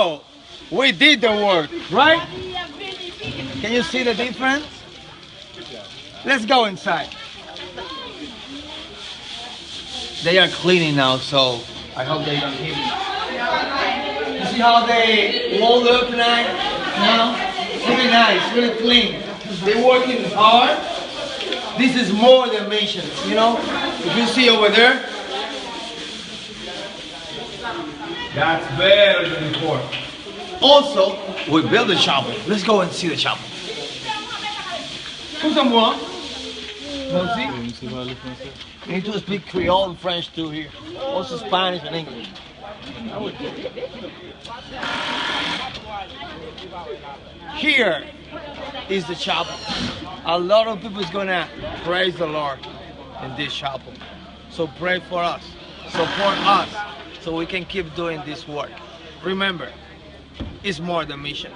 So, we did the work, right? Can you see the difference? Let's go inside. They are cleaning now, so I hope they don't hear me. You see how they wall look like now? Really nice, really clean. They're working hard. This is more than missions, you know? If you see over there, that's very important. Also, we build a chapel. Let's go and see the chapel. Who's someone? You need to speak Creole and French too here. Also Spanish and English. Here is the chapel. A lot of people is gonna praise the Lord in this chapel. So pray for us, support us, so we can keep doing this work. Remember, it's more than missions.